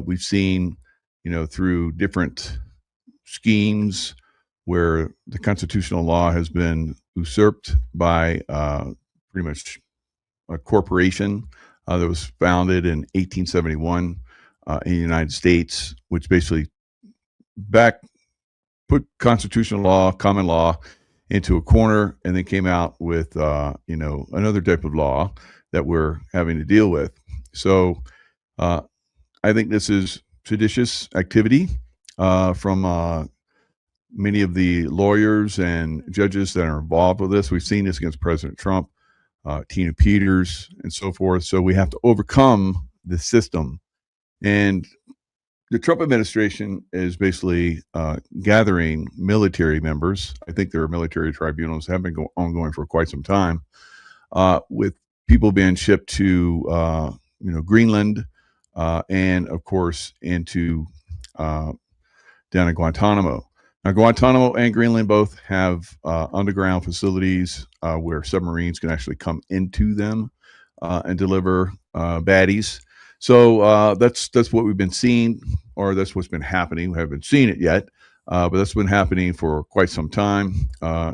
We've seen, through different schemes where the constitutional law has been usurped by pretty much a corporation that was founded in 1871 in the United States, which basically put constitutional law, common law, into a corner, and then came out with another type of law that we're having to deal with. So I think this is seditious activity from many of the lawyers and judges that are involved with this. We've seen this against President Trump, Tina Peters, and so forth. So we have to overcome the system. And the Trump administration is basically gathering military members. I think there are military tribunals that have been ongoing for quite some time, with people being shipped to Greenland, and of course into down in Guantanamo. Now, Guantanamo and Greenland both have underground facilities where submarines can actually come into them and deliver baddies. So that's what we've been seeing, or that's what's been happening. We haven't seen it yet, but that's been happening for quite some time.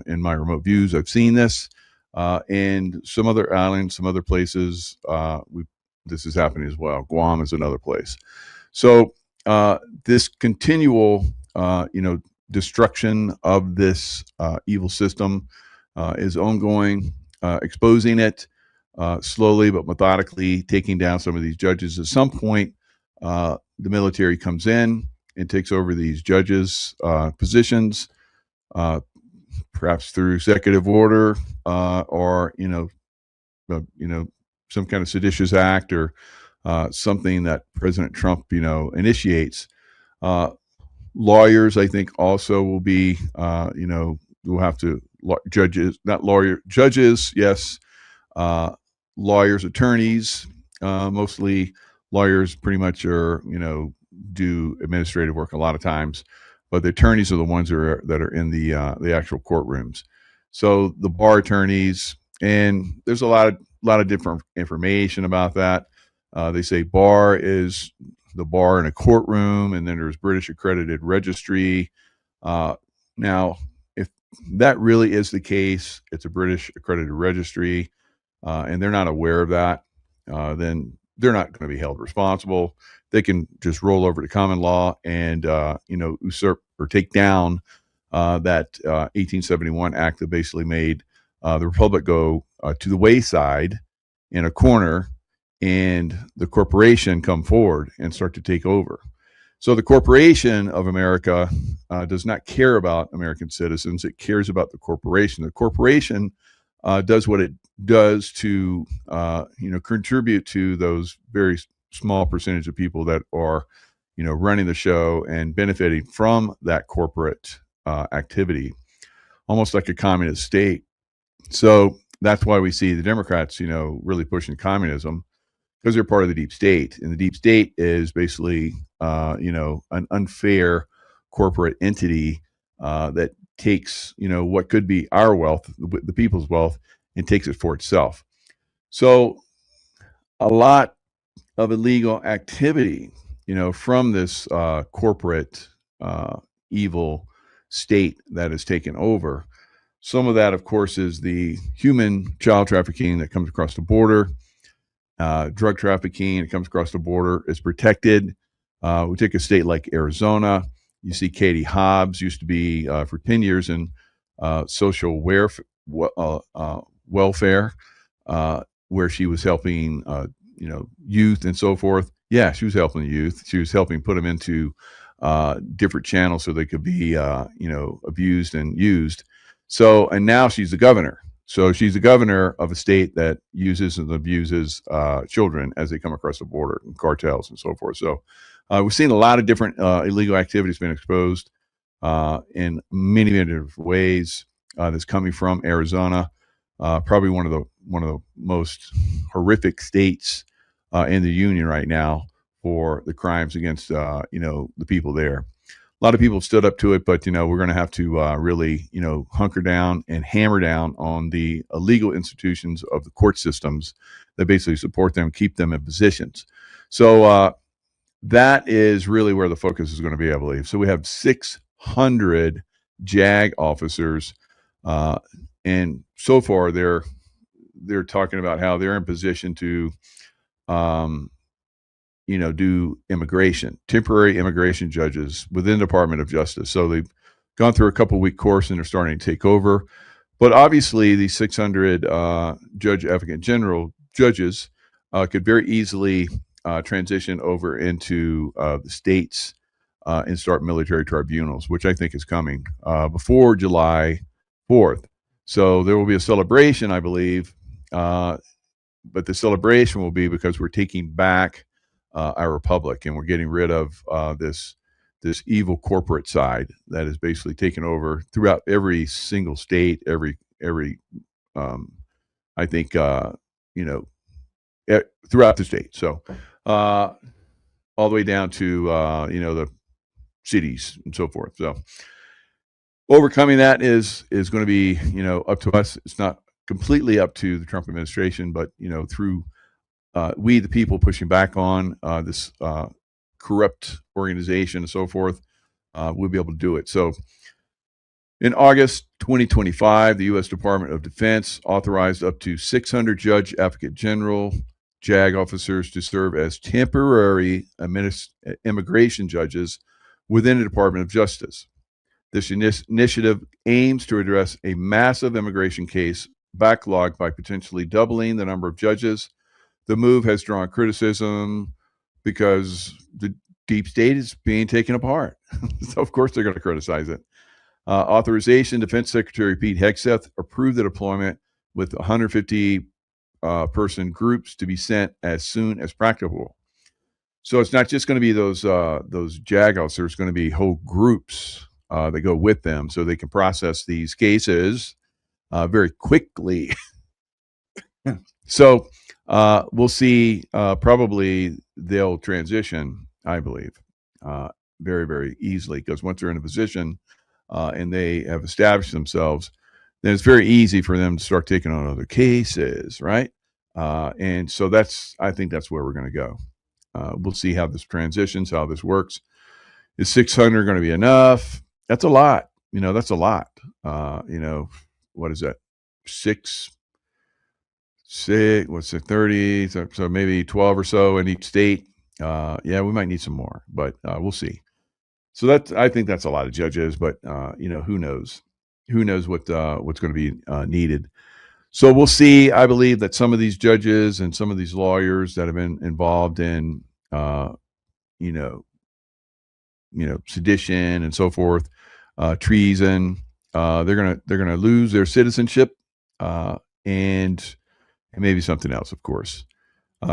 In my remote views, I've seen this, and some other islands, some other places. This is happening as well. Guam is another place. So this continual, destruction of this evil system is ongoing, exposing it. Slowly but methodically taking down some of these judges. At some point, the military comes in and takes over these judges' positions, perhaps through executive order, or some kind of seditious act, or something that President Trump initiates. Lawyers, I think, also will be we'll have to judges, yes. Lawyers, attorneys, mostly lawyers pretty much are, do administrative work a lot of times, but the attorneys are the ones that are in the actual courtrooms. So the bar attorneys, and there's a lot of different information about that. They say bar is the bar in a courtroom, and then there's British accredited registry. Now, if that really is the case, it's a British accredited registry, and they're not aware of that, then they're not going to be held responsible. They can just roll over to common law and usurp or take down that 1871 act that basically made the republic go to the wayside in a corner, and the corporation come forward and start to take over. So the corporation of America does not care about American citizens. It cares about the corporation. The corporation does what it does to contribute to those very small percentage of people that are running the show and benefiting from that corporate activity, almost like a communist state. So that's why we see the Democrats really pushing communism, because they're part of the deep state, and the deep state is basically an unfair corporate entity that takes what could be our wealth, the people's wealth, and takes it for itself. So a lot of illegal activity from this corporate evil state that has taken over. Some of that, of course, is the human child trafficking that comes across the border. Drug trafficking that comes across the border is protected. We take a state like Arizona. You see Katie Hobbs used to be for 10 years in social welfare, where she was helping youth and so forth. Yeah, she was helping the youth. She was helping put them into different channels so they could be abused and used. So, and now she's the governor. So she's the governor of a state that uses and abuses children as they come across the border, and cartels and so forth. So we've seen a lot of different illegal activities being exposed in many, many different ways. That's coming from Arizona, probably one of the most horrific states in the union right now for the crimes against the people there. A lot of people stood up to it, but we're going to have to really hunker down and hammer down on the illegal institutions of the court systems that basically support them, keep them in positions. So that is really where the focus is going to be, I believe. So we have 600 JAG officers, uh, and so far they're talking about how they're in position to, um, do immigration, temporary immigration judges within the Department of Justice. So they've gone through a couple-week course and they're starting to take over. But obviously, these 600 judge advocate general judges could very easily transition over into the states and start military tribunals, which I think is coming before July 4th. So there will be a celebration, I believe, but the celebration will be because we're taking back our republic and we're getting rid of this evil corporate side that is basically taken over throughout every single state, every um, I think you know throughout the state. So all the way down to the cities and so forth. So overcoming that is going to be up to us. It's not completely up to the Trump administration, but through we the people pushing back on this corrupt organization and so forth, we'll be able to do it. So in August 2025, the U.S. Department of Defense authorized up to 600 Judge Advocate General JAG officers to serve as temporary immigration judges within the Department of Justice. This initiative aims to address a massive immigration case backlog by potentially doubling the number of judges. The move has drawn criticism because the deep state is being taken apart. So, of course, they're going to criticize it. Authorization, Defense Secretary Pete Hegseth approved the deployment with 150 person groups to be sent as soon as practicable. So it's not just going to be those JAG officers. There's going to be whole groups that go with them so they can process these cases very quickly. So we'll see. Probably they'll transition, I believe, very, very easily because once they're in a position and they have established themselves, then it's very easy for them to start taking on other cases, right? And so I think that's where we're going to go. We'll see how this transitions, how this works. Is 600 going to be enough? That's a lot. That's a lot. What is that? Six, what's it, 30? So maybe 12 or so in each state. Yeah, we might need some more, but we'll see. So I think that's a lot of judges, but who knows? Who knows what's going to be needed? So we'll see. I believe that some of these judges and some of these lawyers that have been involved in, sedition and so forth, treason, they're gonna lose their citizenship, and maybe something else, of course.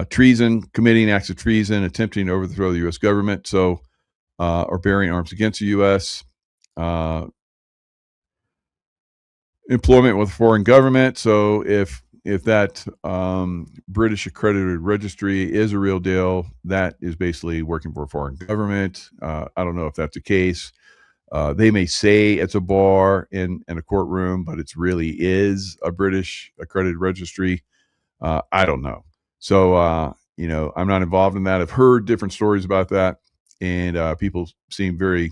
Treason, committing acts of treason, attempting to overthrow the U.S. government, or bearing arms against the U.S. Employment with a foreign government. So if that British accredited registry is a real deal, that is basically working for a foreign government. I don't know if that's the case. They may say it's a bar in a courtroom, but it really is a British accredited registry. I don't know. So, I'm not involved in that. I've heard different stories about that, and people seem very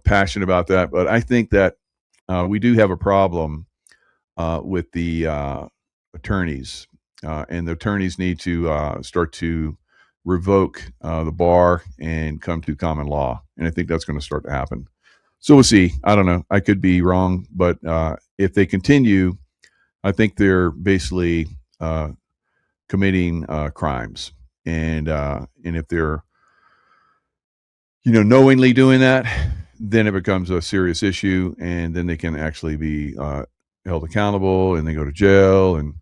passionate about that. But I think that we do have a problem with the attorneys, and the attorneys need to start to revoke the bar and come to common law. And I think that's going to start to happen. So we'll see. I don't know. I could be wrong, but if they continue, I think they're basically committing crimes, and if they're knowingly doing that, then it becomes a serious issue, and then they can actually be held accountable, and they go to jail and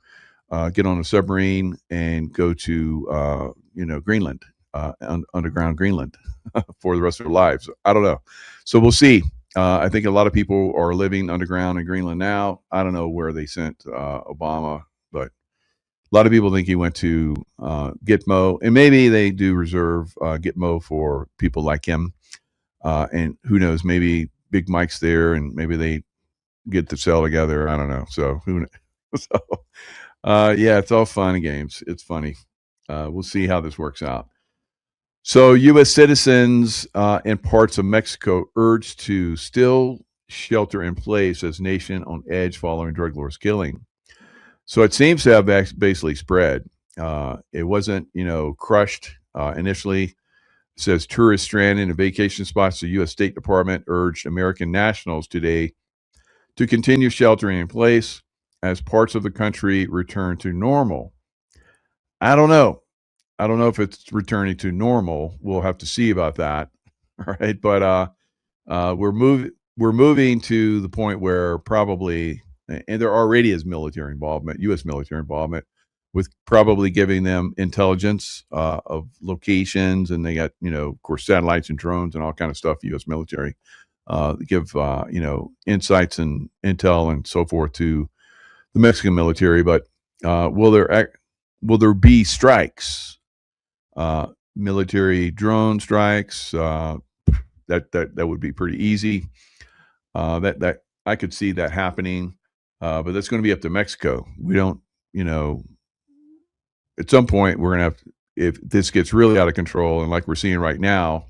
get on a submarine and go to Greenland, underground Greenland, for the rest of their lives. I don't know. So we'll see. I think a lot of people are living underground in Greenland now. I don't know where they sent Obama, but a lot of people think he went to Gitmo, and maybe they do reserve Gitmo for people like him. And who knows, maybe Big Mike's there and maybe they get to sell together. I don't know. So who knows? So, yeah, it's all fun and games. It's funny. We'll see how this works out. So, U.S. citizens in parts of Mexico urged to still shelter in place as nation on edge following drug lords' killing. So it seems to have basically spread. It wasn't, crushed initially. It says tourists stranded in vacation spots. The U.S. State Department urged American nationals today to continue sheltering in place as parts of the country return to normal. I don't know. I don't know if it's returning to normal. We'll have to see about that. All right, but we're moving to the point where probably, and there already is military involvement, U.S. military involvement, with probably giving them intelligence of locations, and they got of course satellites and drones and all kind of stuff. U.S. military give insights and intel and so forth to the Mexican military. But will there be strikes? Military drone strikes. That would be pretty easy. That I could see that happening, but that's going to be up to Mexico. We don't, at some point we're going to have, if this gets really out of control, and like we're seeing right now,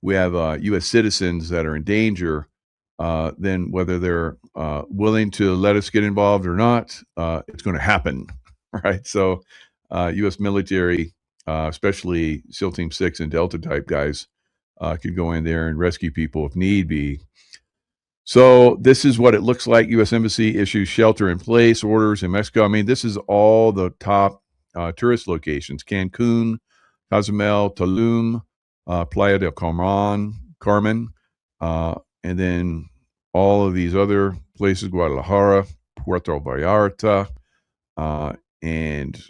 we have U.S. citizens that are in danger. Then whether they're willing to let us get involved or not, it's going to happen, right? So, U.S. military, especially SEAL Team 6 and Delta type guys, could go in there and rescue people if need be. So this is what it looks like. U.S. Embassy issues shelter in place orders in Mexico. I mean, this is all the top tourist locations: Cancun, Cozumel, Tulum, Playa del Carmen, and then all of these other places: Guadalajara, Puerto Vallarta, and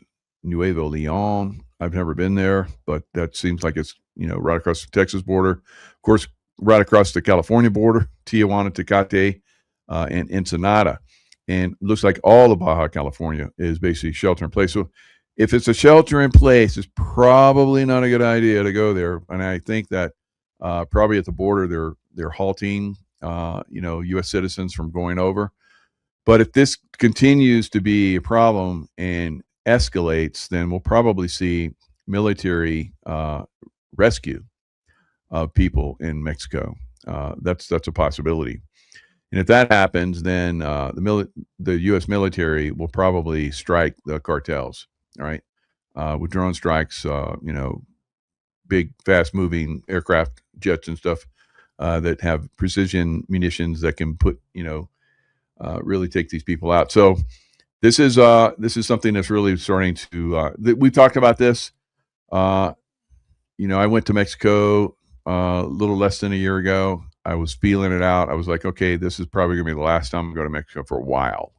Nuevo Leon. I've never been there, but that seems like it's right across the Texas border. Of course, right across the California border, Tijuana, Tecate, and Ensenada. And it looks like all of Baja California is basically shelter in place. So if it's a shelter in place, it's probably not a good idea to go there. And I think that probably at the border they're halting U.S. citizens from going over. But if this continues to be a problem and escalates, then we'll probably see military rescue of people in Mexico. That's a possibility. And if that happens, then the U.S. military will probably strike the cartels. All right, with drone strikes, big, fast-moving aircraft, jets, and stuff that have precision munitions that can put really take these people out. So this is something that's really starting to. We've talked about this. I went to Mexico a little less than a year ago. I was feeling it out. I was like, okay, this is probably going to be the last time I go to Mexico for a while.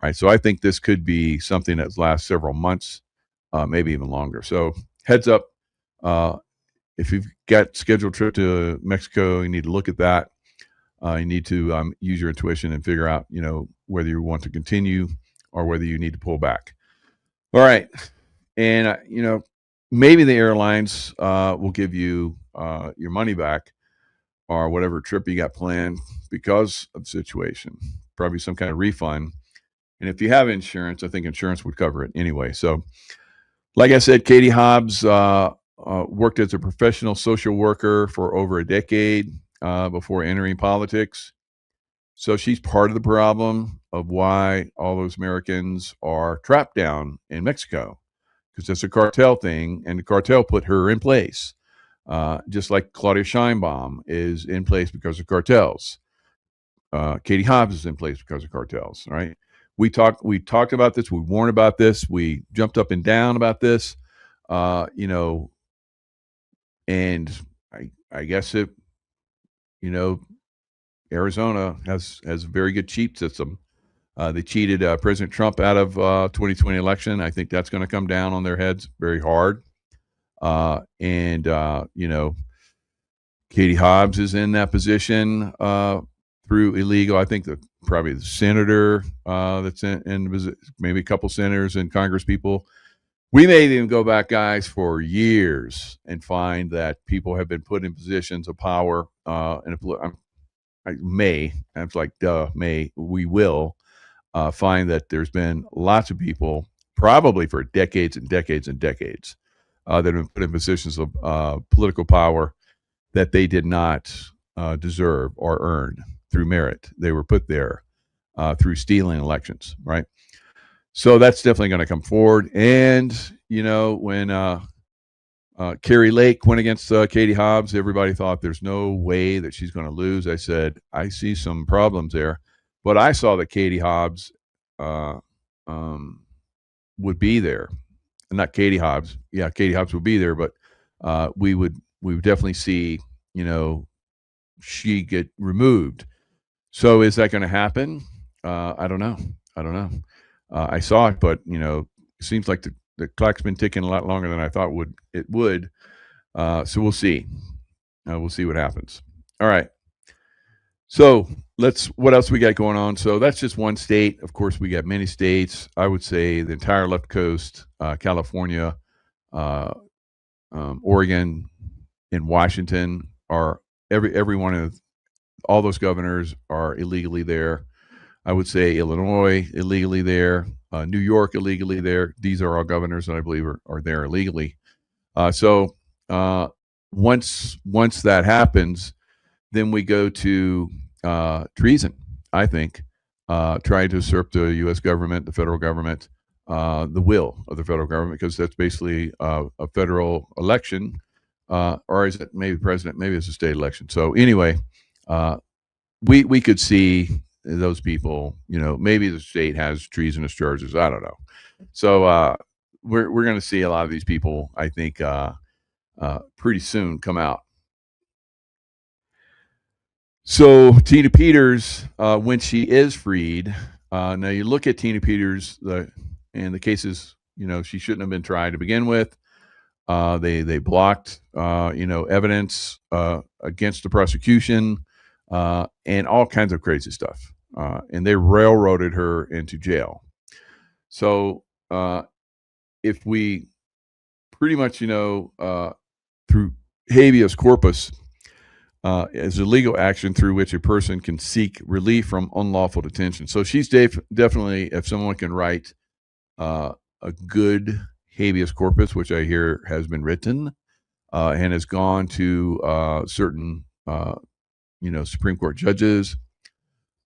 Right. So I think this could be something that lasts several months, maybe even longer. So heads up, if you've got scheduled trip to Mexico, you need to look at that. You need to use your intuition and figure out, whether you want to continue or whether you need to pull back. All right. And, maybe the airlines will give you your money back or whatever trip you got planned because of the situation, probably some kind of refund. And if you have insurance, I think insurance would cover it anyway. So, like I said, Katie Hobbs worked as a professional social worker for over a decade before entering politics. So she's part of the problem of why all those Americans are trapped down in Mexico, because it's a cartel thing, and the cartel put her in place. Just like Claudia Sheinbaum is in place because of cartels. Katie Hobbs is in place because of cartels, right? We talked about this. We warned about this. We jumped up and down about this, and I guess it, Arizona has a very good cheat system. They cheated President Trump out of 2020 election. I think that's going to come down on their heads very hard. Katie Hobbs is in that position through illegal. I think that probably the senator that's in maybe a couple senators and Congress people. We may even go back, guys, for years and find that people have been put in positions of power. We will find that there's been lots of people, probably for decades and decades and decades, that have been put in positions of political power that they did not deserve or earn through merit. They were put there through stealing elections, right? So that's definitely going to come forward. And, when Carrie Lake went against Katie Hobbs, everybody thought there's no way that she's going to lose. I said, I see some problems there. But I saw that Katie Hobbs uh, um, would be there. Not Katie Hobbs. Yeah, Katie Hobbs would be there, but we would definitely see, she get removed. So is that going to happen? I don't know. I don't know. I saw it, but it seems like the clock's been ticking a lot longer than I thought it would. So we'll see. We'll see what happens. All right. So what else we got going on? So that's just one state. Of course, we got many states. I would say the entire left coast, California, uh, Oregon, and Washington are every one of all those governors are illegally there. I would say Illinois illegally there, New York illegally there. These are all governors that I believe are there illegally. So once that happens, then we go to treason. I think trying to usurp the U.S. government, the federal government, the will of the federal government, because that's basically a federal election, or is it maybe president? Maybe it's a state election. So anyway, we could see those people. Maybe the state has treasonous charges. I don't know. So we're going to see a lot of these people, I think, pretty soon come out. So Tina Peters, when she is freed, now you look at Tina Peters, and the cases, she shouldn't have been tried to begin with. They blocked, evidence against the prosecution, and all kinds of crazy stuff, and they railroaded her into jail. So if we pretty much, through habeas corpus, is a legal action through which a person can seek relief from unlawful detention. So she's definitely, if someone can write a good habeas corpus, which I hear has been written and has gone to certain, Supreme Court judges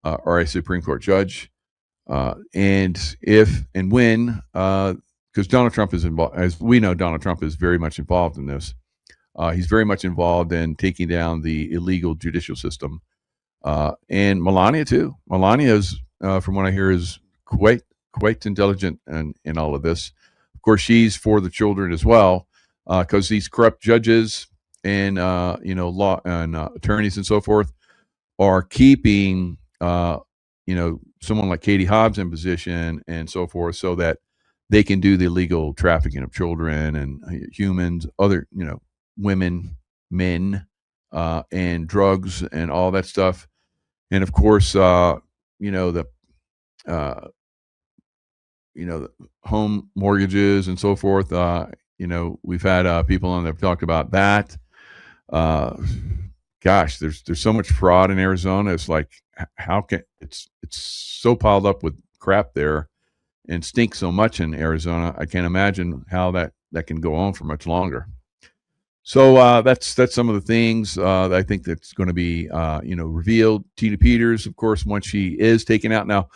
or a Supreme Court judge, and if and when, because Donald Trump is involved, as we know, Donald Trump is very much involved in this. He's very much involved in taking down the illegal judicial system, and Melania too. Melania is, from what I hear, is quite intelligent in all of this. Of course, she's for the children as well, because these corrupt judges and law and attorneys and so forth are keeping someone like Katie Hobbs in position and so forth, so that they can do the illegal trafficking of children and humans, other women, men, and drugs and all that stuff. And of course, the home mortgages and so forth. We've had people on that have talked about that. Gosh, there's so much fraud in Arizona. It's like, how can it's so piled up with crap there and stinks so much in Arizona. I can't imagine how that can go on for much longer. So that's some of the things that I think that's going to be revealed. Tina Peters, of course, once she is taken out. Now,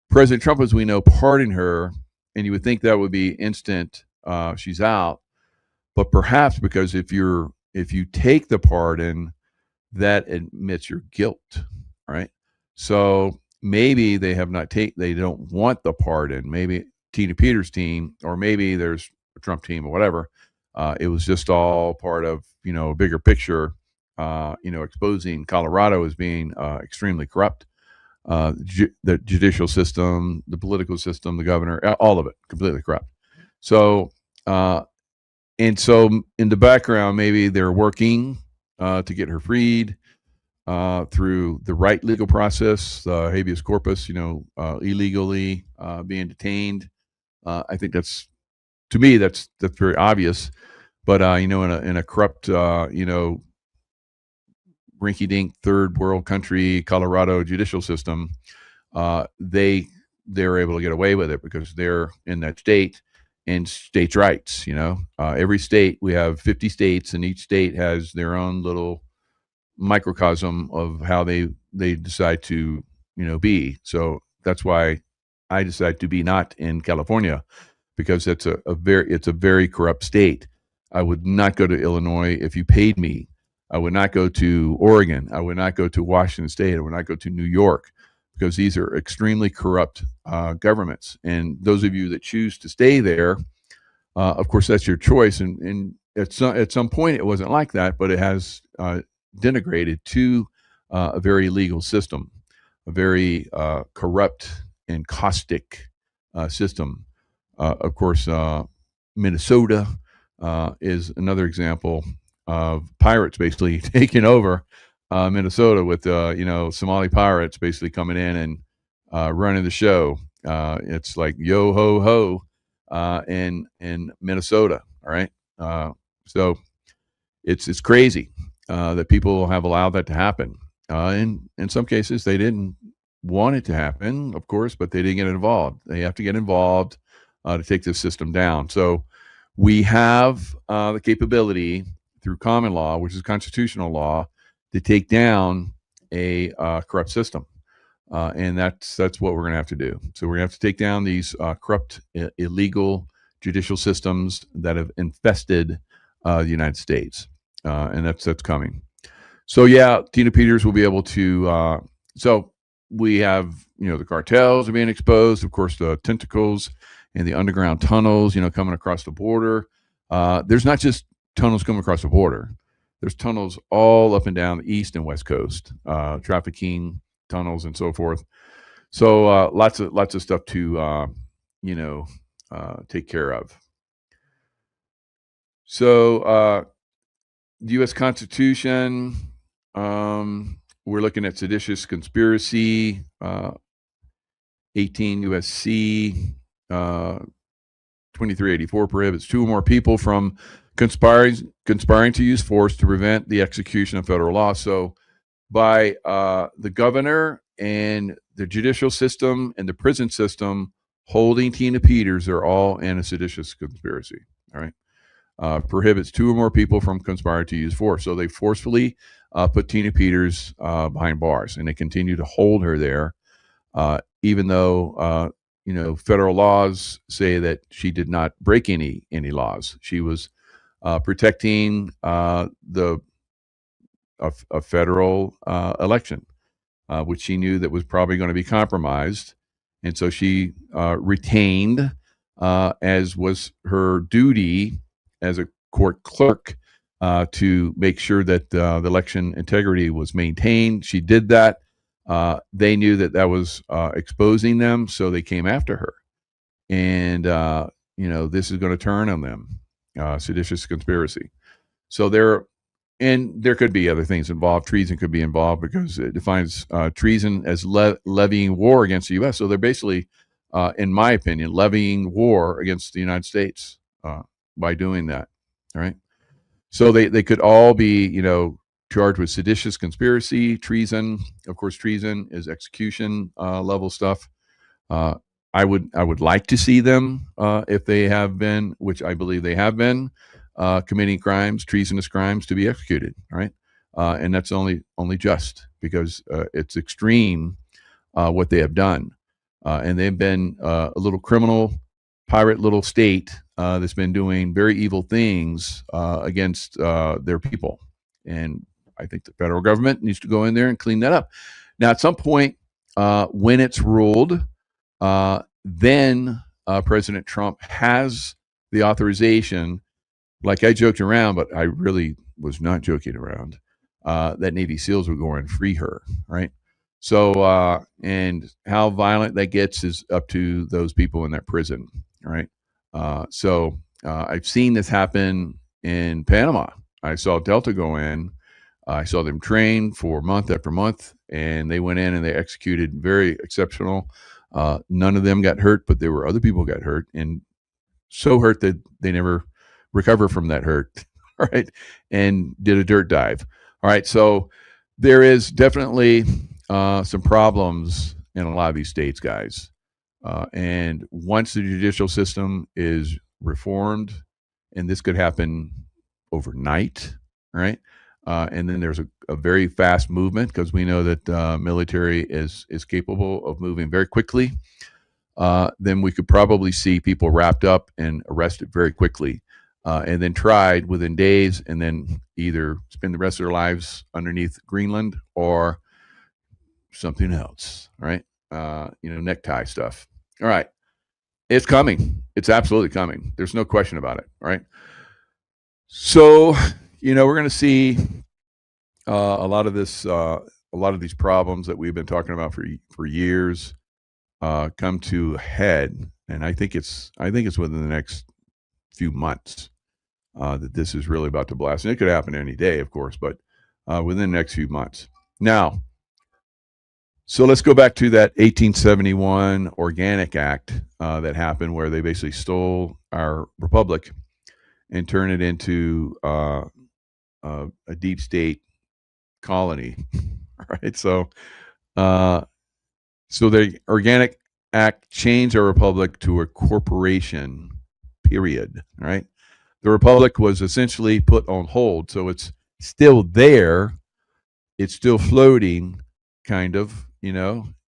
President Trump, as we know, pardoned her, and you would think that would be instant. She's out, but perhaps because if you take the pardon, that admits your guilt, right? So maybe they don't want the pardon. Maybe Tina Peters' team, or maybe there's a Trump team or whatever. It was just all part of a bigger picture, exposing Colorado as being extremely corrupt. The judicial system, the political system, the governor, all of it completely corrupt. So in the background, maybe they're working to get her freed through the right legal process, habeas corpus, illegally being detained. I think that's very obvious. But in a corrupt, rinky-dink third world country, Colorado judicial system, they're able to get away with it because they're in that state, and states' rights. Every state, we have 50 states, and each state has their own little microcosm of how they decide to be. So that's why I decided to be not in California, because it's a very corrupt state. I would not go to Illinois if you paid me. I would not go to Oregon. I would not go to Washington State. I would not go to New York, because these are extremely corrupt governments. And those of you that choose to stay there, of course, that's your choice. And at some point, it wasn't like that, but it has denigrated to a very legal system, a very corrupt and caustic system. Of course, Minnesota is another example of pirates basically taking over Minnesota with Somali pirates basically coming in and running the show. It's like yo ho ho in Minnesota. All right, so it's crazy that people have allowed that to happen. In some cases, they didn't want it to happen, of course, but they didn't get involved. They have to get involved to take this system down. So we have the capability through common law, which is constitutional law, to take down a corrupt system. And that's what we're going to have to do. So we're going to have to take down these corrupt, illegal judicial systems that have infested the United States. And that's coming. So yeah, Tina Peters will be able to. So we have the cartels are being exposed, of course, the tentacles and the underground tunnels, coming across the border. There's not just tunnels coming across the border. There's tunnels all up and down the east and west coast, trafficking tunnels and so forth. So lots of stuff to take care of. So the U.S. Constitution, we're looking at seditious conspiracy, 18 U.S.C. 2384 prohibits two or more people from conspiring to use force to prevent the execution of federal law. So by the governor and the judicial system and the prison system holding Tina Peters, they're all in a seditious conspiracy. All right. Prohibits two or more people from conspiring to use force. So they forcefully put Tina Peters behind bars, and they continue to hold her there, even though federal laws say that she did not break any laws. She was protecting a federal election, which she knew that was probably going to be compromised, and so she retained, as was her duty as a court clerk, to make sure that the election integrity was maintained. She did that. They knew that was exposing them, so they came after her. And, this is going to turn on them, seditious conspiracy. So there could be other things involved. Treason could be involved, because it defines treason as levying war against the U.S. So they're basically, in my opinion, levying war against the United States by doing that. All right. So they could all be, charged with seditious conspiracy, treason. Of course, treason is execution level stuff. I would like to see them, if they have been, which I believe they have been, committing crimes, treasonous crimes, to be executed. All right, and that's only just, because it's extreme what they have done, and they've been a little criminal pirate little state that's been doing very evil things against their people. And I think the federal government needs to go in there and clean that up. Now, at some point, when it's ruled, then President Trump has the authorization. Like, I joked around, but I really was not joking around, that Navy SEALs would go and free her, right? So, and how violent that gets is up to those people in that prison, right? So I've seen this happen in Panama. I saw Delta go in. I saw them train for month after month, and they went in and they executed very exceptional. None of them got hurt, but there were other people got hurt, and so hurt that they never recover from that hurt, right? And did a dirt dive. All right, so there is definitely some problems in a lot of these states, guys. And once the judicial system is reformed, and this could happen overnight, right? And then there's a very fast movement because we know that military is capable of moving very quickly. Then we could probably see people wrapped up and arrested very quickly, and then tried within days, and then either spend the rest of their lives underneath Greenland or something else, right? Necktie stuff. All right. It's coming. It's absolutely coming. There's no question about it, right? So, we're going to see a lot of this, a lot of these problems that we've been talking about for years come to a head, and I think it's within the next few months that this is really about to blast, and it could happen any day, of course, but within the next few months. Now, so let's go back to that 1871 Organic Act that happened, where they basically stole our republic and turned it into a deep state colony. Right? So the Organic Act changed our republic to a corporation. Period. Right? The republic was essentially put on hold, so it's still there. It's still floating, kind of.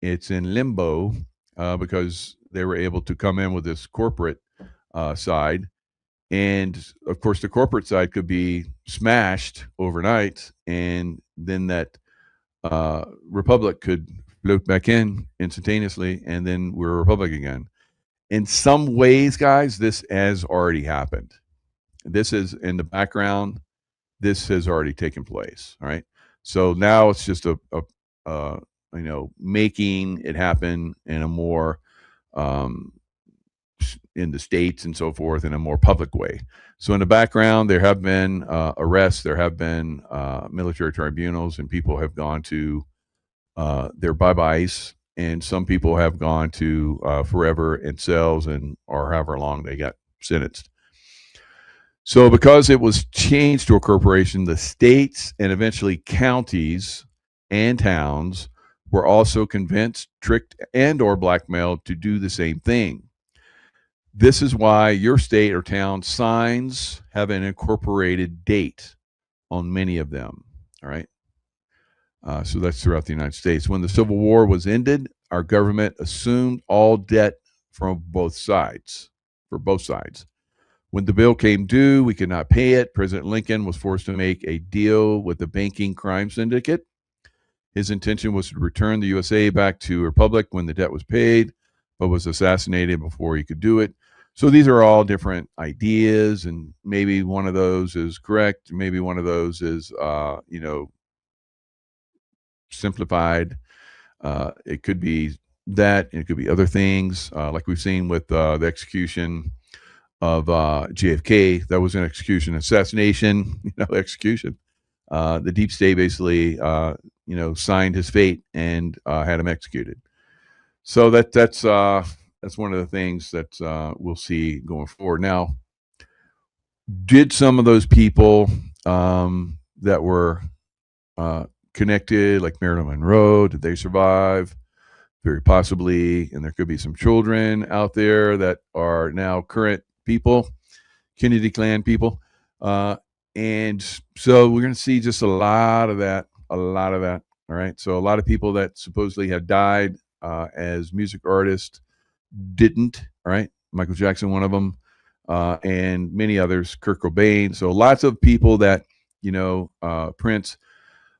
It's in limbo because they were able to come in with this corporate side. And of course, the corporate side could be smashed overnight, and then that republic could float back in instantaneously, and then we're a republic again. In some ways, guys, this has already happened. This is in the background. This has already taken place. All right. So now it's just making it happen in a more in the states and so forth in a more public way. So in the background, there have been arrests, there have been military tribunals, and people have gone to their bye-byes, and some people have gone to forever in cells and or however long they got sentenced. So because it was changed to a corporation, the states and eventually counties and towns were also convinced, tricked, and or blackmailed to do the same thing. This is why your state or town signs have an incorporated date on many of them. All right. So that's throughout the United States. When the Civil War was ended, our government assumed all debt from both sides, for both sides. When the bill came due, we could not pay it. President Lincoln was forced to make a deal with the banking crime syndicate. His intention was to return the USA back to a republic when the debt was paid, but was assassinated before he could do it. So these are all different ideas, and maybe one of those is correct. Maybe one of those is, simplified. It could be that. It could be other things, like we've seen with the execution of JFK. That was an execution, assassination, execution. The deep state basically, signed his fate and had him executed. So that's one of the things that we'll see going forward. Now, did some of those people that were connected, like Marilyn Monroe, did they survive? Very possibly, and there could be some children out there that are now current people, Kennedy clan people, and so we're going to see just a lot of that. All right, so a lot of people that supposedly have died as music artists didn't. All right, Michael Jackson, one of them, and many others, Kurt Cobain. So lots of people that Prince.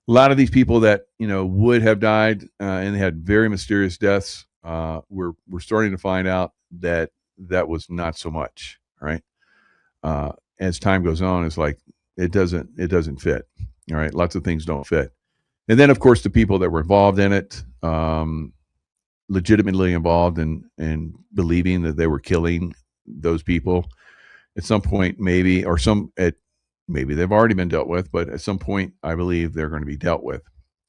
A lot of these people that would have died and they had very mysterious deaths. We're starting to find out that was not so much. Right, as time goes on, it's like it doesn't fit. All right, lots of things don't fit, and then of course the people that were involved in it, legitimately involved in believing that they were killing those people at some point, maybe, or maybe they've already been dealt with, but at some point, I believe they're going to be dealt with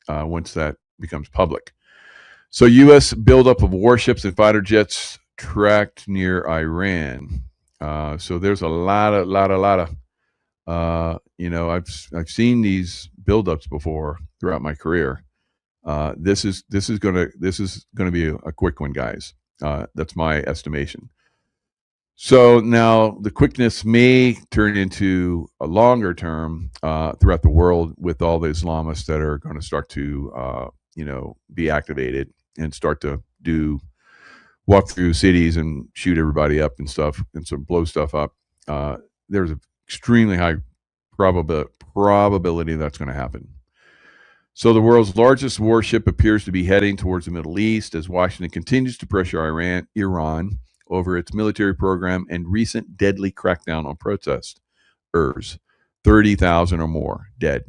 once that becomes public. So, U.S. buildup of warships and fighter jets tracked near Iran. So there's a lot of. I've seen these buildups before throughout my career. This is going to be a quick one, guys. That's my estimation. So now the quickness may turn into a longer term throughout the world with all the Islamists that are going to start to, be activated and start to walk through cities and shoot everybody up and stuff and so blow stuff up. There's an extremely high probability that's going to happen. So the world's largest warship appears to be heading towards the Middle East as Washington continues to pressure Iran over its military program and recent deadly crackdown on protesters. 30,000 or more dead.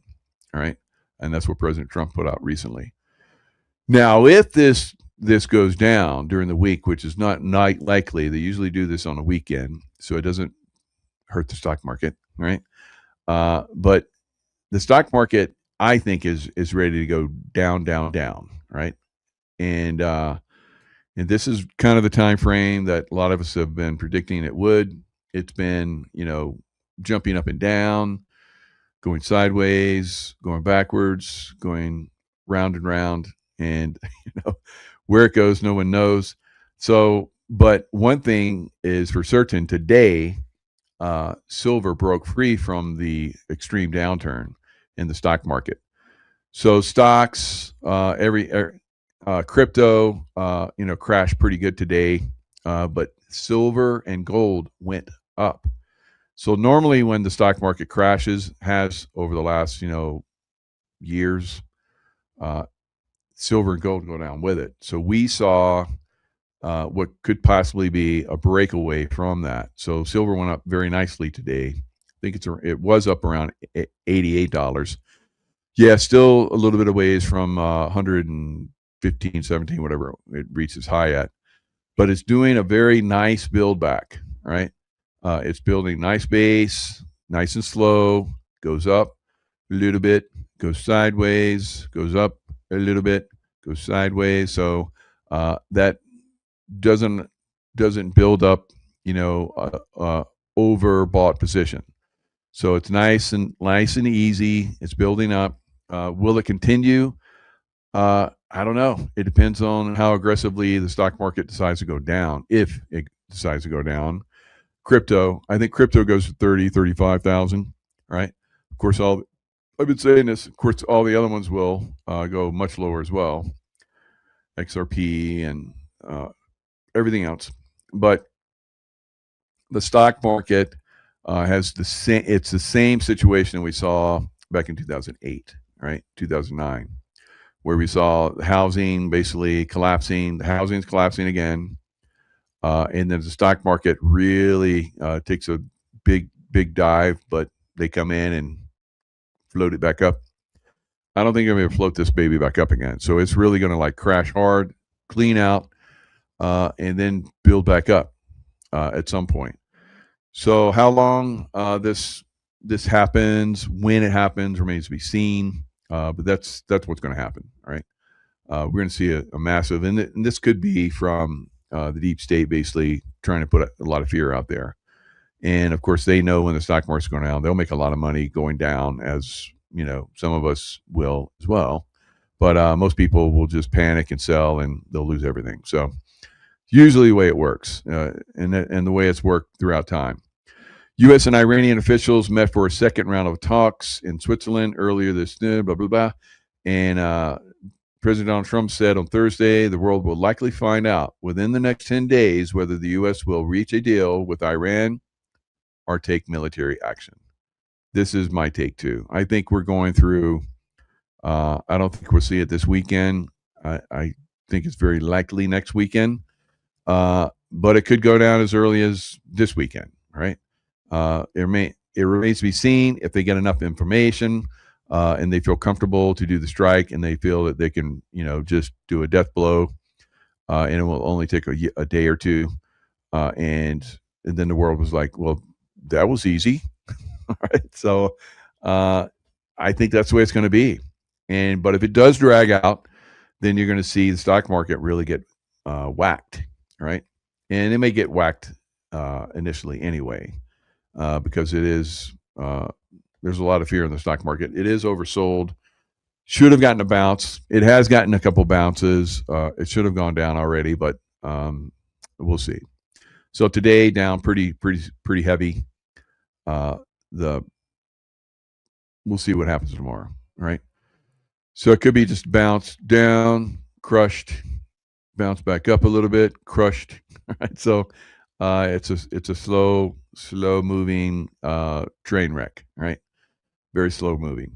All right. And that's what President Trump put out recently. Now, if this goes down during the week, which is not likely, they usually do this on a weekend, so it doesn't hurt the stock market, right? But the stock market, I think, is ready to go down, right? And this is kind of the time frame that a lot of us have been predicting it would. It's been, jumping up and down, going sideways, going backwards, going round and round, and where it goes, no one knows. So, but one thing is for certain: today, silver broke free from the extreme downturn in the stock market. So stocks, crypto, crashed pretty good today, but silver and gold went up. So normally when the stock market crashes, has over the last, years, silver and gold go down with it. So we saw what could possibly be a breakaway from that. So silver went up very nicely today. I think it was up around $88. Yeah, still a little bit of ways from 115, 17, whatever it reaches high at. But it's doing a very nice build back, right? It's building nice base, nice and slow, goes up a little bit, goes sideways, goes up a little bit, goes sideways. So that doesn't build up, overbought position. So it's nice and easy. It's building up. Will it continue? I don't know. It depends on how aggressively the stock market decides to go down. If it decides to go down, I think crypto goes to 30, 35,000, right? Of course, I've been saying this. Of course, all the other ones will go much lower as well. XRP and everything else. But the stock market has the same. It's the same situation we saw back in 2008, right? 2009, where we saw housing basically collapsing. The housing's collapsing again, and then the stock market really takes a big dive. But they come in and float it back up. I don't think I'm going to float this baby back up again. So it's really going to crash hard, clean out, and then build back up at some point. So how long this happens, when it happens, remains to be seen. But that's what's going to happen. All right, we're going to see a massive, and this could be from the deep state basically trying to put a lot of fear out there. And of course, they know when the stock market's going down, they'll make a lot of money going down, as some of us will as well. But most people will just panic and sell, and they'll lose everything. So usually the way it works, and the way it's worked throughout time. U.S. and Iranian officials met for a second round of talks in Switzerland earlier this year, blah, blah, blah. And President Donald Trump said on Thursday, the world will likely find out within the next 10 days whether the U.S. will reach a deal with Iran or take military action. This is my take, too. I think we're going through, I don't think we'll see it this weekend. I think it's very likely next weekend. But it could go down as early as this weekend, right? It remains to be seen if they get enough information and they feel comfortable to do the strike, and they feel that they can, just do a death blow, and it will only take a day or two. And then the world was like, well, that was easy. All right. So I think that's the way it's going to be. But if it does drag out, then you're going to see the stock market really get whacked, right? And it may get whacked initially anyway, because it is there's a lot of fear in the stock market. It is oversold. Should have gotten a bounce. It has gotten a couple bounces. It should have gone down already, but we'll see. So today down pretty heavy. The We'll see what happens tomorrow, right? So it could be just bounce down, crushed, bounce back up a little bit, crushed. Right? So it's a slow moving train wreck, right? Very slow moving.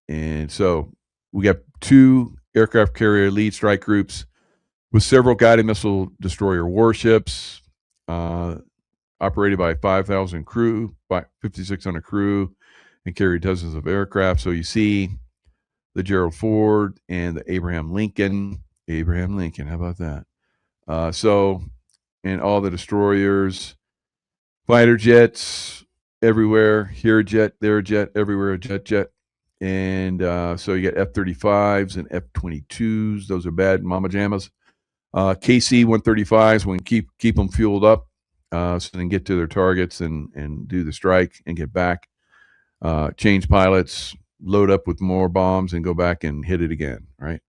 And so we got 2 aircraft carrier lead strike groups with several guided missile destroyer warships, operated by 5,000 crew, by 5,600 crew, and carry dozens of aircraft. So you see the Gerald Ford and the Abraham Lincoln. Abraham Lincoln, how about that? And all the destroyers, fighter jets everywhere. Here a jet, there a jet, everywhere a jet. And so you got F-35s and F-22s. Those are bad mama jammas. KC-135s, when keep them fueled up, so they can get to their targets and do the strike and get back. Change pilots, load up with more bombs, and go back and hit it again, right?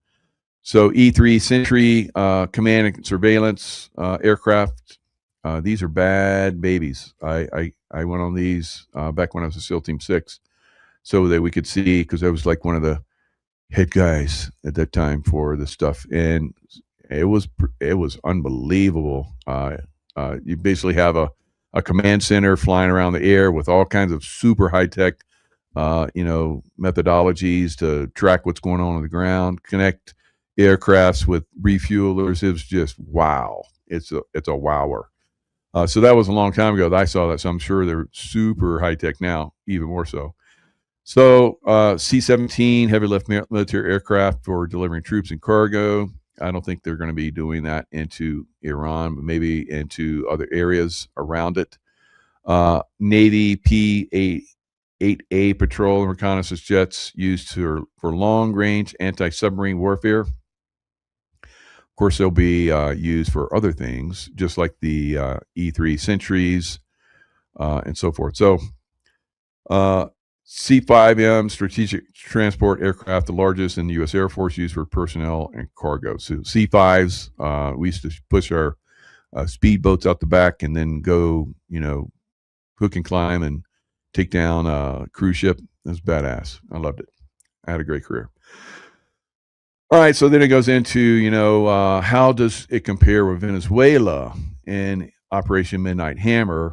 So E-3 Sentry, command and surveillance aircraft. These are bad babies. I went on these back when I was a SEAL Team 6, so that we could see, because I was like one of the head guys at that time for this stuff, and it was unbelievable. You basically have a command center flying around the air with all kinds of super high tech, methodologies to track what's going on the ground, connect aircrafts with refuelers. It was just wow. It's a wower. So that was a long time ago that I saw that. So I'm sure they're super high tech now, even more so. So C-17 heavy lift military aircraft for delivering troops and cargo. I don't think they're going to be doing that into Iran, but maybe into other areas around it. Navy P-8A patrol and reconnaissance jets used for long-range anti-submarine warfare. Of course, they'll be used for other things, just like the E-3 Sentries and so forth. So C-5M strategic transport aircraft, the largest in the U.S. Air Force, used for personnel and cargo. So C-5s, we used to push our speedboats out the back and then go, hook and climb and take down a cruise ship. It was badass. I loved it. I had a great career. All right, so then it goes into, how does it compare with Venezuela and Operation Midnight Hammer?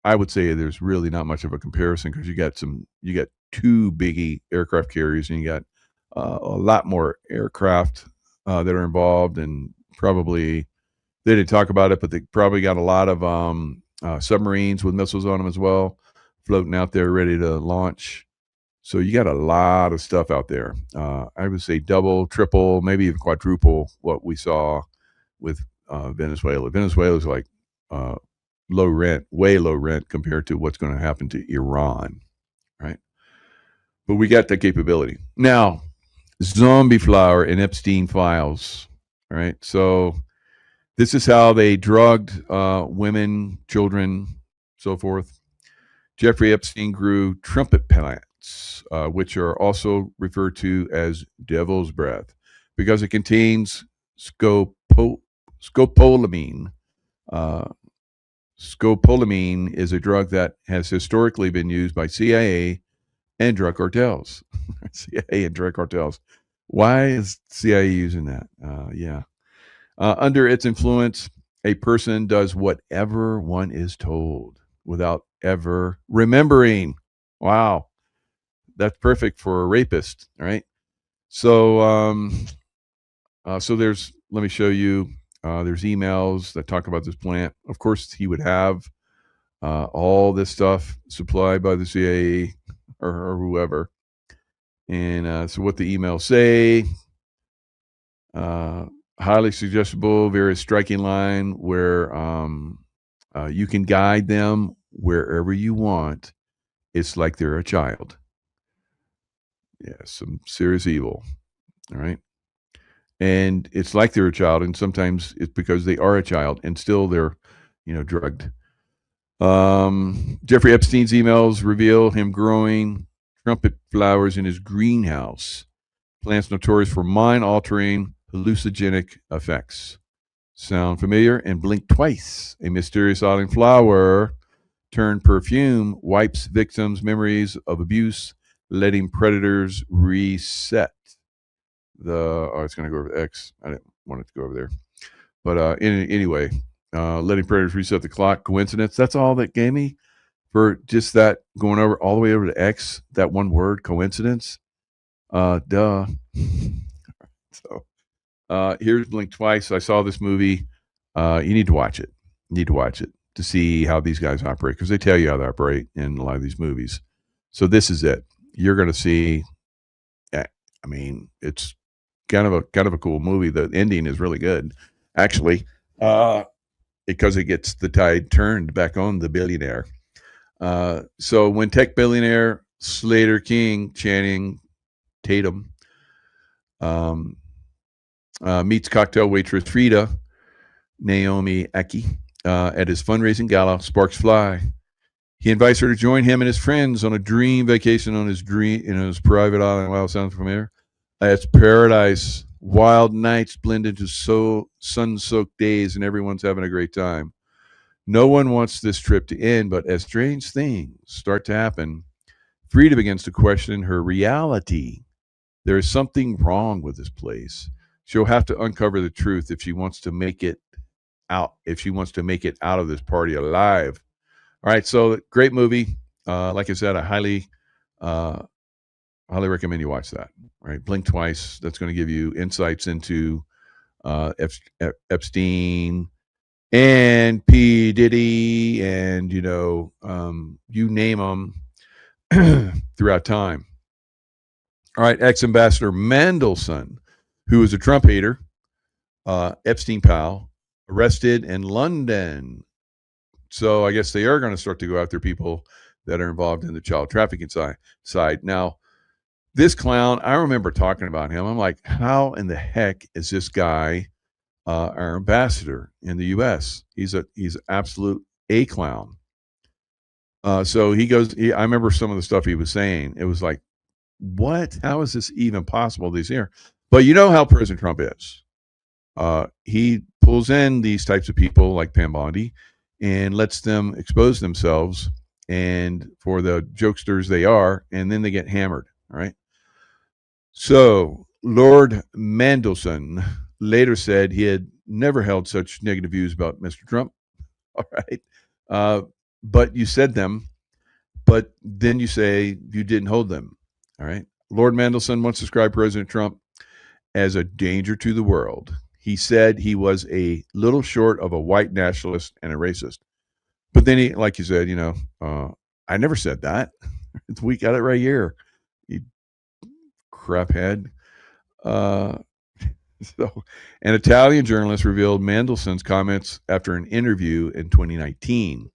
I would say there's really not much of a comparison, because you got 2 biggie aircraft carriers, and you got a lot more aircraft that are involved, and probably they didn't talk about it, but they probably got a lot of submarines with missiles on them as well, floating out there ready to launch. So you got a lot of stuff out there. I would say double, triple, maybe even quadruple what we saw with Venezuela. Venezuela's like way low rent compared to what's going to happen to Iran, right? But we got the capability. Now, zombie flower and Epstein files, all right? So this is how they drugged women, children, so forth. Jeffrey Epstein grew trumpet plants, which are also referred to as devil's breath, because it contains scopolamine. Scopolamine is a drug that has historically been used by CIA and drug cartels. CIA and drug cartels. Why is CIA using that? Yeah. Under its influence, a person does whatever one is told without ever remembering. Wow. That's perfect for a rapist, right? So, let me show you. There's emails that talk about this plant. Of course, he would have all this stuff supplied by the CIA or whoever. And so what the emails say, highly suggestible, very striking line where you can guide them wherever you want. It's like they're a child. Yeah, some serious evil. All right. And it's like they're a child, and sometimes it's because they are a child and still they're, drugged. Jeffrey Epstein's emails reveal him growing trumpet flowers in his greenhouse, plants notorious for mind-altering hallucinogenic effects. Sound familiar? And Blink Twice, a mysterious island flower turned perfume wipes victims' memories of abuse, letting predators reset. It's going to go over X. I didn't want it to go over there, but anyway, letting predators reset the clock. Coincidence? That's all that gave me for just that going over all the way over to X. That one word, coincidence. Duh. So here's Blink Twice. I saw this movie. You need to watch it. You need to watch it to see how these guys operate, because they tell you how they operate in a lot of these movies. So this is it. You're going to see. I mean, it's kind of a cool movie. The ending is really good, actually, because it gets the tide turned back on the billionaire. So when tech billionaire Slater King, Channing Tatum, meets cocktail waitress Frida Naomi Aki at his fundraising gala, sparks fly. He invites her to join him and his friends on a dream vacation on his private island. Wow, sounds familiar. It's paradise. Wild nights blend into sun-soaked days, and everyone's having a great time. No one wants this trip to end, but as strange things start to happen, Frida begins to question her reality. There is something wrong with this place. She'll have to uncover the truth if she wants to make it out. If she wants to make it out of this party alive. All right, so great movie. Like I said, I highly recommend you watch that. All right, Blink Twice. That's going to give you insights into Epstein and P. Diddy, and you name them throughout time. All right, ex-ambassador Mandelson, who is a Trump hater, Epstein pal, arrested in London. So I guess they are going to start to go after people that are involved in the child trafficking side. Now, this clown, I remember talking about him. I'm like, how in the heck is this guy our ambassador in the U.S.? He's absolute a clown. So he goes. I remember some of the stuff he was saying. It was like, what? How is this even possible? These here, but you know how President Trump is. He pulls in these types of people like Pam Bondi and lets them expose themselves, and for the jokesters they are, and then they get hammered. All right. So Lord Mandelson later said he had never held such negative views about Mr. Trump. All right. But you said them, but then you say you didn't hold them. All right. Lord Mandelson once described President Trump as a danger to the world. He said he was a little short of a white nationalist and a racist. But then he, like you said, I never said that. We got it right here. You craphead. So, an Italian journalist revealed Mandelson's comments after an interview in 2019.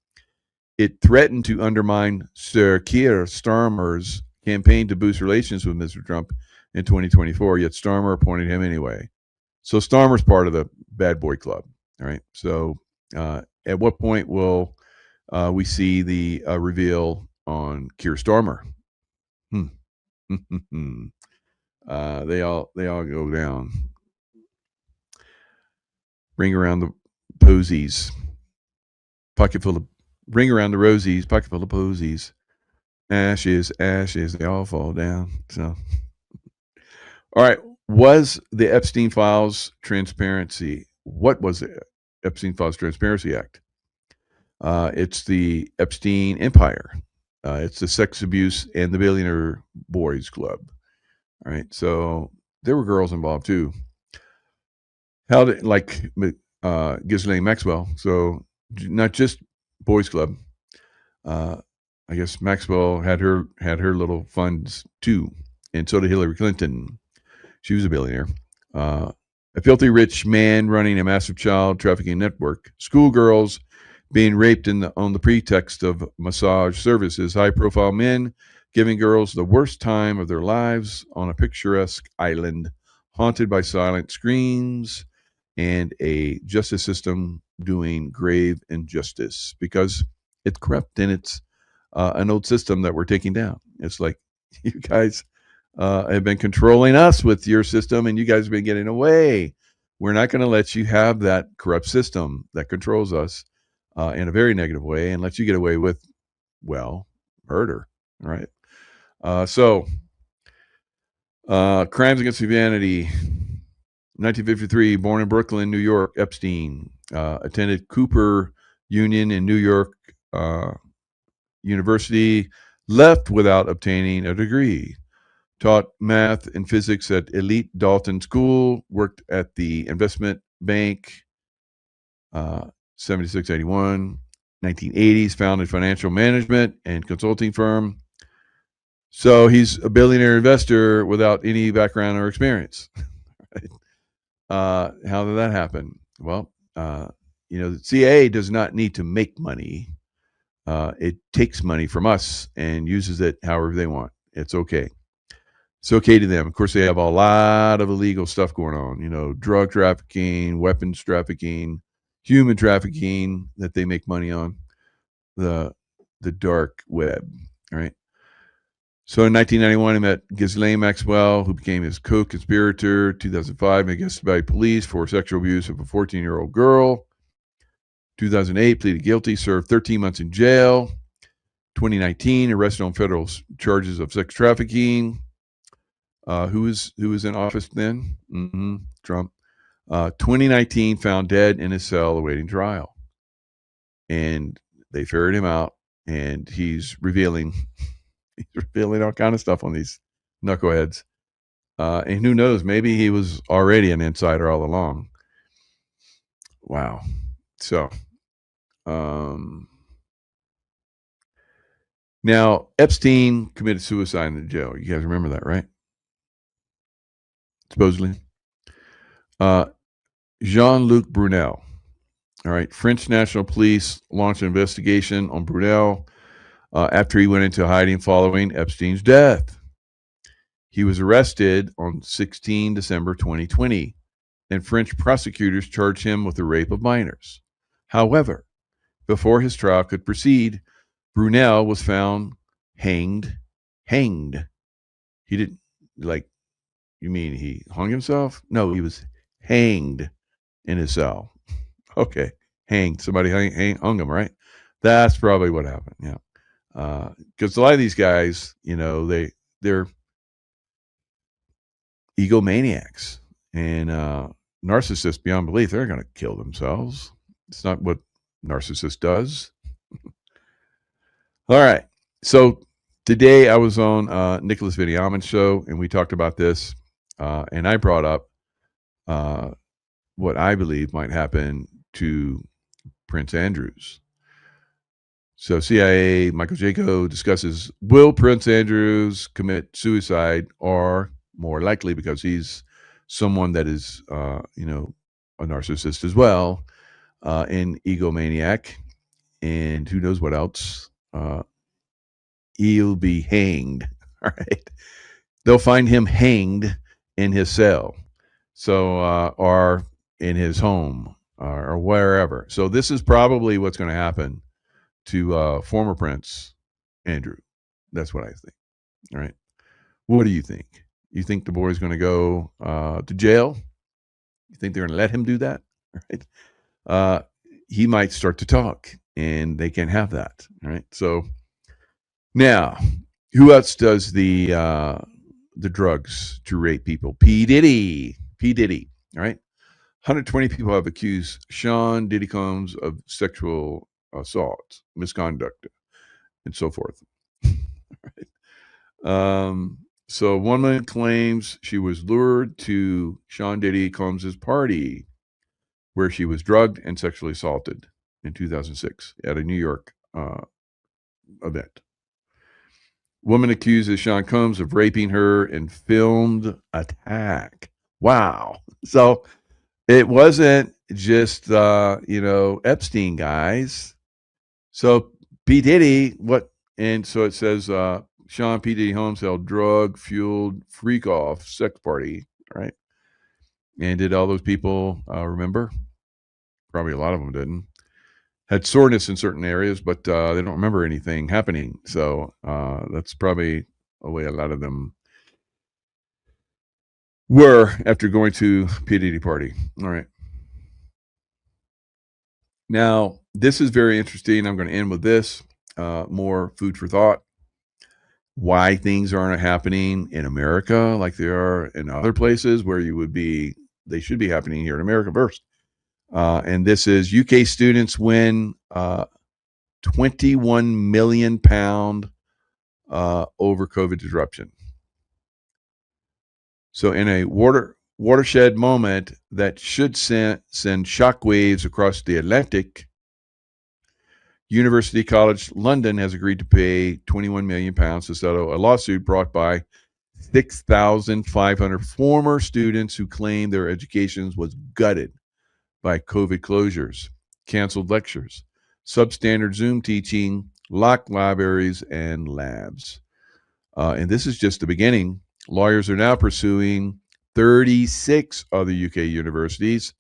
It threatened to undermine Sir Keir Starmer's campaign to boost relations with Mr. Trump in 2024, yet Starmer appointed him anyway. So Starmer's part of the bad boy club. All right. So at what point will we see the reveal on Keir Starmer? They all go down. Ring around the posies. Ring around the rosies, pocket full of posies. Ashes, they all fall down. So, all right. Was the Epstein Files transparency? What was the Epstein Files Transparency Act? It's the Epstein Empire. It's the Sex Abuse and the Billionaire Boys Club. All right. So there were girls involved too. How did, like Ghislaine Maxwell? So not just boys club. I guess Maxwell had her little funds too, and so did Hillary Clinton. She was a billionaire. A filthy rich man running a massive child trafficking network. Schoolgirls being raped on the pretext of massage services. High-profile men giving girls the worst time of their lives on a picturesque island haunted by silent screams and a justice system doing grave injustice because it's corrupt and it's an old system that we're taking down. It's like, you guys have been controlling us with your system, and you guys have been getting away We're not going to let you have that corrupt system that controls us in a very negative way and let you get away with, well, murder. Right. Crimes against humanity. 1953, born in Brooklyn, New York, Epstein attended Cooper Union in New York University, left without obtaining a degree. Taught math and physics at elite Dalton School, worked at the investment bank, 76, 81, 1980s, founded financial management and consulting firm. So he's a billionaire investor without any background or experience. Right? How did that happen? Well, the CIA does not need to make money. It takes money from us and uses it however they want. It's okay. It's okay to them. Of course, they have a lot of illegal stuff going on, drug trafficking, weapons trafficking, human trafficking that they make money on, the dark web, right? So in 1991, he met Ghislaine Maxwell, who became his co-conspirator. 2005, he arrested by police for sexual abuse of a 14-year-old girl. 2008, pleaded guilty, served 13 months in jail. 2019, arrested on federal charges of sex trafficking. Who was in office then? Trump. 2019, found dead in his cell awaiting trial. And they ferried him out, and he's revealing all kind of stuff on these knuckleheads. And who knows, maybe he was already an insider all along. Wow. So, now Epstein committed suicide in the jail. You guys remember that, right? Supposedly. Jean-Luc Brunel. All right. French National Police launched an investigation on Brunel after he went into hiding following Epstein's death. He was arrested on 16 December 2020, and French prosecutors charged him with the rape of minors. However, before his trial could proceed, Brunel was found hanged. He didn't, you mean he hung himself? No, he was hanged in his cell. Okay, hanged. Somebody hung him, right? That's probably what happened. Yeah, because a lot of these guys, they're egomaniacs and narcissists beyond belief. They're going to kill themselves. It's not what narcissist does. All right. So today I was on Nicholas Viniaman's show, and we talked about this, and I brought up what I believe might happen to Prince Andrews. So CIA, Michael Jaco discusses, will Prince Andrews commit suicide, or more likely, because he's someone that is, a narcissist as well, an egomaniac, and who knows what else. He'll be hanged. All right. They'll find him hanged in his cell. So, or in his home or wherever. So this is probably what's going to happen to former Prince Andrew. That's what I think. All right. What do you think? You think the boy's going to go to jail? You think they're going to let him do that? Right. He might start to talk, and they can't have that. All right. So now, who else does the drugs to rape people? P. Diddy. All right. 120 people have accused Sean Diddy Combs of sexual assault, misconduct, and so forth. Right. So one woman claims she was lured to Sean Diddy Combs' party, where she was drugged and sexually assaulted in 2006 at a New York event. Woman accuses Sean Combs of raping her in filmed attack. Wow. So it wasn't just, Epstein guys. So P. Diddy, and so it says Sean P. Diddy Holmes held drug-fueled freak-off sex party, right? And did all those people remember? Probably a lot of them didn't. Had soreness in certain areas, but they don't remember anything happening. So that's probably a way a lot of them were after going to P. Diddy party. All right. Now, this is very interesting. I'm going to end with this. More food for thought. Why things aren't happening in America like they are in other places where they should be happening here in America first. And this is UK students win 21 million pound over COVID disruption. So in a watershed moment that should send shockwaves across the Atlantic, University College London has agreed to pay 21 million pounds to settle a lawsuit brought by 6,500 former students who claim their education was gutted by COVID closures, canceled lectures, substandard Zoom teaching, locked libraries, and labs. And this is just the beginning. Lawyers are now pursuing 36 other UK universities.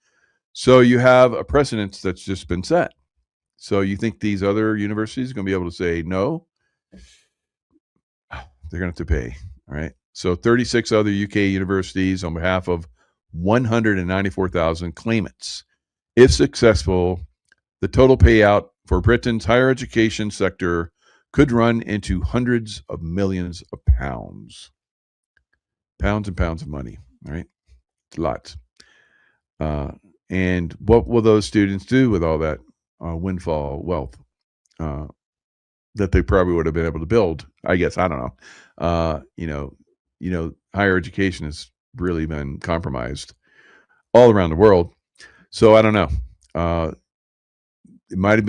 So you have a precedent that's just been set. So you think these other universities are going to be able to say no? They're going to have to pay. All right. So 36 other UK universities on behalf of 194,000 claimants. If successful, the total payout for Britain's higher education sector could run into hundreds of millions of pounds. Pounds and pounds of money. All right. Lots. And what will those students do with all that windfall wealth that they probably would have been able to build? I guess, I don't know. Higher education has really been compromised all around the world. So I don't know. It might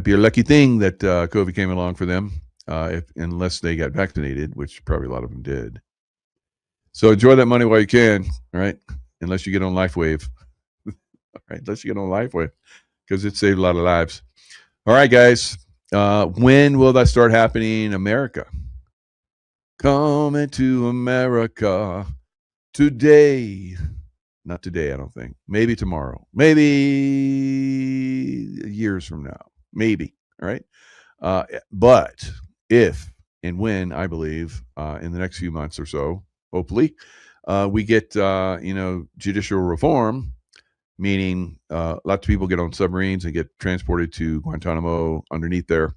be a lucky thing that COVID came along for them, unless they got vaccinated, which probably a lot of them did. So enjoy that money while you can, right? Unless you get on LifeWave. All right, unless you get on LifeWave, because it saved a lot of lives. All right, guys. When will that start happening in America? Coming to America today. Not today, I don't think. Maybe tomorrow. Maybe years from now. Maybe. All right. But if and when, I believe, in the next few months or so, hopefully, we get judicial reform, meaning lots of people get on submarines and get transported to Guantanamo underneath there,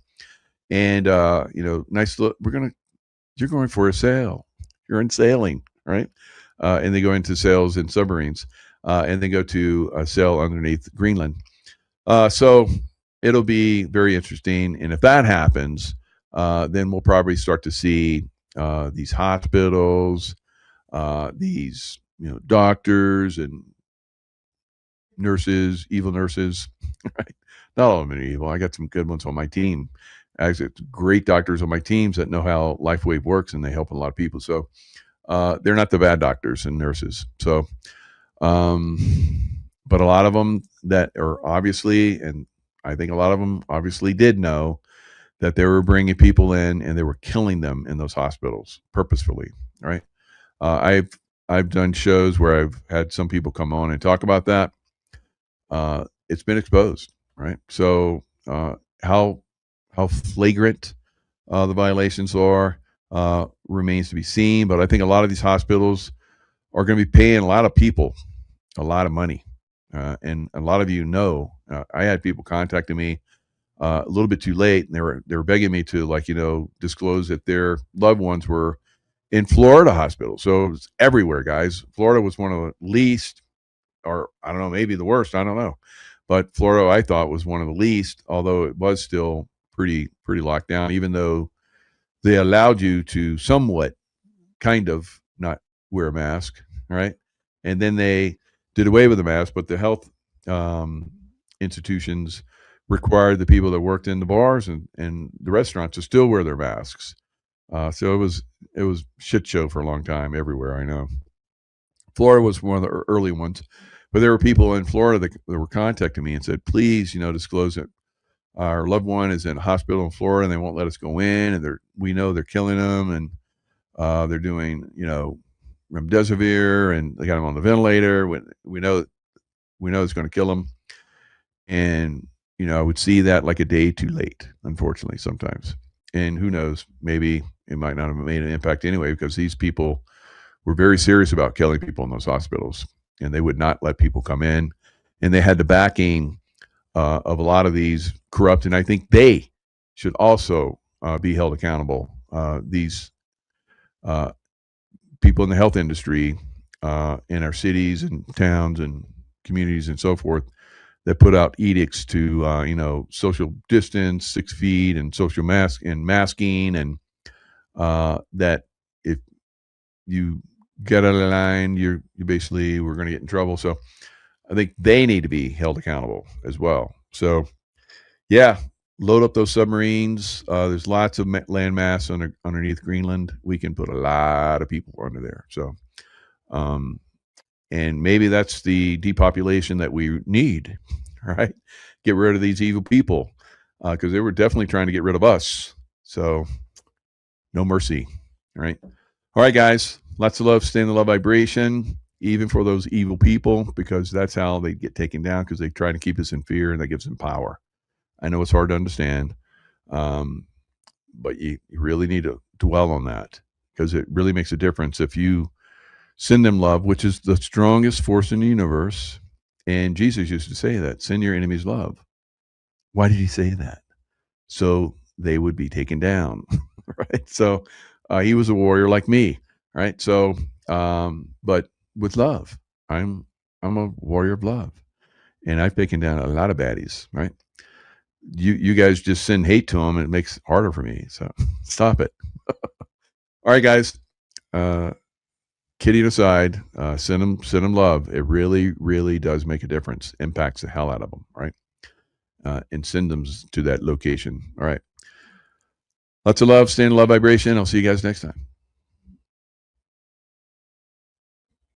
and nice look. You're going for a sail. You're in sailing, right? And they go into sails in submarines, and they go to a sail underneath Greenland. So it'll be very interesting. And if that happens, then we'll probably start to see these hospitals, these doctors and nurses, evil nurses. Right? Not all of them are evil. I got some good ones on my team. I got great doctors on my teams that know how LifeWave works, and they help a lot of people. So they're not the bad doctors and nurses. So, but a lot of them that are obviously, and I think a lot of them obviously did know that they were bringing people in and they were killing them in those hospitals purposefully. Right? I've done shows where I've had some people come on and talk about that. It's been exposed, right? So how flagrant the violations are remains to be seen. But I think a lot of these hospitals are going to be paying a lot of people a lot of money, and a lot of I had people contacting me a little bit too late, and they were begging me to disclose that their loved ones were in Florida hospitals. So it was everywhere, guys. Florida was one of the least, or I don't know, maybe the worst. I don't know. But Florida, I thought, was one of the least, although it was still pretty locked down, even though they allowed you to somewhat kind of not wear a mask, right? And then they did away with the mask, but the health institutions required the people that worked in the bars and the restaurants to still wear their masks. So it was shit show for a long time everywhere, I know. Florida was one of the early ones, but there were people in Florida that were contacting me and said, please, disclose that our loved one is in a hospital in Florida and they won't let us go in, and we know they're killing them, and they're doing remdesivir, and they got them on the ventilator. We know it's going to kill them, and I would see that like a day too late, unfortunately, sometimes. And who knows, maybe it might not have made an impact anyway, because these people were very serious about killing people in those hospitals, and they would not let people come in, and they had the backing of a lot of these corrupt, and I think they should also be held accountable. These uh, people in the health industry in our cities and towns and communities and so forth that put out edicts to social distance, 6 feet, and social mask and masking, and that if you get out of line, you basically we're going to get in trouble. So I think they need to be held accountable as well. So yeah, load up those submarines. There's lots of land mass underneath Greenland. We can put a lot of people under there. So, and maybe that's the depopulation that we need, right? Get rid of these evil people because they were definitely trying to get rid of us. So, no mercy, right? All right, guys. Lots of love. Stay in the love vibration, even for those evil people, because that's how they get taken down, because they try to keep us in fear, and that gives them power. I know it's hard to understand, but you really need to dwell on that, because it really makes a difference if you send them love, which is the strongest force in the universe. And Jesus used to say that, send your enemies love. Why did he say that? So they would be taken down, right? So he was a warrior like me, right? So, but with love, I'm a warrior of love, and I've taken down a lot of baddies, right? You guys just send hate to them, and it makes it harder for me. So stop it. All right, guys. Kidding aside, send them love. It really, really does make a difference. Impacts the hell out of them, right? And send them to that location. All right. Lots of love. Stay in love vibration. I'll see you guys next time.